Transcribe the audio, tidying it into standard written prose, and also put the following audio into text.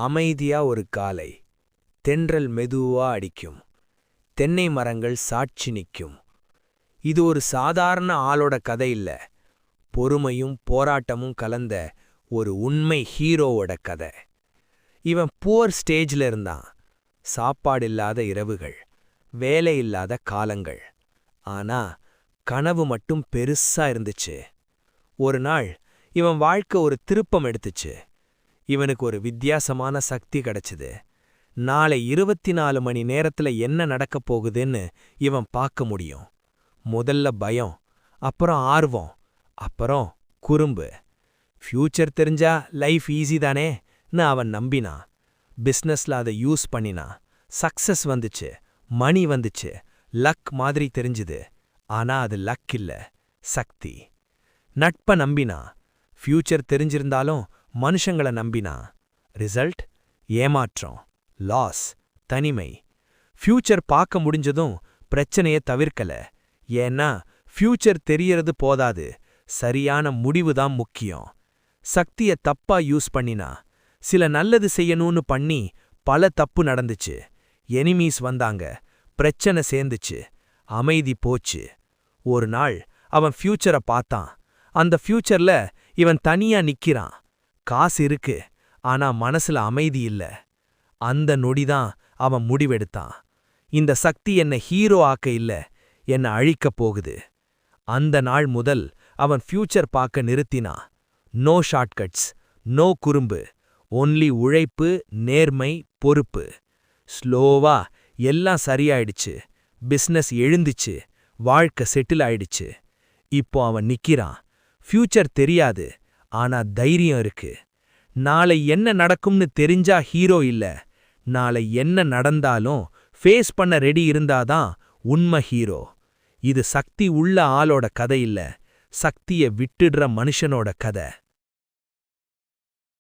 அமைதியா ஒரு காலை. தென்றல் மெதுவா அடிக்கும். தென்னை மரங்கள் சாட்சி நிக்கும். இது ஒரு சாதாரண ஆளோட கதை இல்ல. பொறுமையும் போராட்டமும் கலந்த ஒரு உண்மை ஹீரோவோட கதை. இவன் புவர் ஸ்டேஜ்ல இருந்தான். சாப்பாடில்லாத இரவுகள், வேலை இல்லாத காலங்கள். ஆனா கனவு மட்டும் பெருசா இருந்துச்சு. ஒரு நாள் இவன் வாழ்க்கை ஒரு திருப்பம் எடுத்துச்சு. இவனுக்கு ஒரு வித்தியாசமான சக்தி கிடைச்சுது. நாளை 24 மணி நேரத்துல என்ன நடக்கப் போகுதுன்னு இவன் பார்க்க முடியும். முதல்ல பயம், அப்புறம் ஆர்வம், அப்புறம் குறும்பு. ஃபியூச்சர் தெரிஞ்சா லைஃப் ஈஸி தானேன்னு அவன் நம்பினான். பிஸ்னஸ்ல அதை யூஸ் பண்ணினான். சக்சஸ் வந்துச்சு, மணி வந்துச்சு, லக் மாதிரி தெரிஞ்சுது. ஆனா அது லக் இல்ல, சக்தி. நட்ப நம்பினான். ஃபியூச்சர் தெரிஞ்சிருந்தாலும் மனுஷங்களை நம்பினா. ரிசல்ட் ஏமாற்றம், லாஸ், தனிமை. ஃபியூச்சர் பார்க்க முடிஞ்சதும் பிரச்சனையை தவிர்க்கல. ஏன்னா ஃபியூச்சர் தெரியறது போதாது, சரியான முடிவுதான் முக்கியம். சக்திய தப்பா யூஸ் பண்ணினா. சில நல்லது செய்யணும்னு பண்ணி பல தப்பு நடந்துச்சு. எனிமீஸ் வந்தாங்க, பிரச்சனை சேர்ந்துச்சு, அமைதி போச்சு. ஒரு நாள் அவன் ஃபியூச்சரை பார்த்தான். அந்த ஃபியூச்சர்ல இவன் தனியா நிக்கிறான். காசு இருக்கு, ஆனா மனசுல அமைதி இல்ல. அந்த நொடிதான் அவன் முடிவெடுத்தான். இந்த சக்தி என்ன ஹீரோ ஆக்க இல்ல, என்ன அழிக்கப் போகுது. அந்த நாள் முதல் அவன் ஃபியூச்சர் பார்க்க நிறுத்தினான். நோ ஷார்ட்கட்ஸ், நோ குறும்பு, ஒன்லி உழைப்பு, நேர்மை, பொறுப்பு. ஸ்லோவா எல்லாம் சரியாயிடுச்சு. பிஸ்னஸ் எழுந்துச்சு, வாழ்க்கை செட்டில் ஆயிடுச்சு. இப்போ அவன் நிக்கிறான். ஃபியூச்சர் தெரியாது, ஆனா தைரியம் இருக்கு. நாளை என்ன நடக்கும்னு தெரிஞ்சா ஹீரோ இல்ல, நாளை என்ன நடந்தாலும் ஃபேஸ் பண்ண ரெடி இருந்தாதான் உண்மை ஹீரோ. இது சக்தி உள்ள ஆளோட கதை இல்ல, சக்திய விட்டுடுற மனுஷனோட கதை.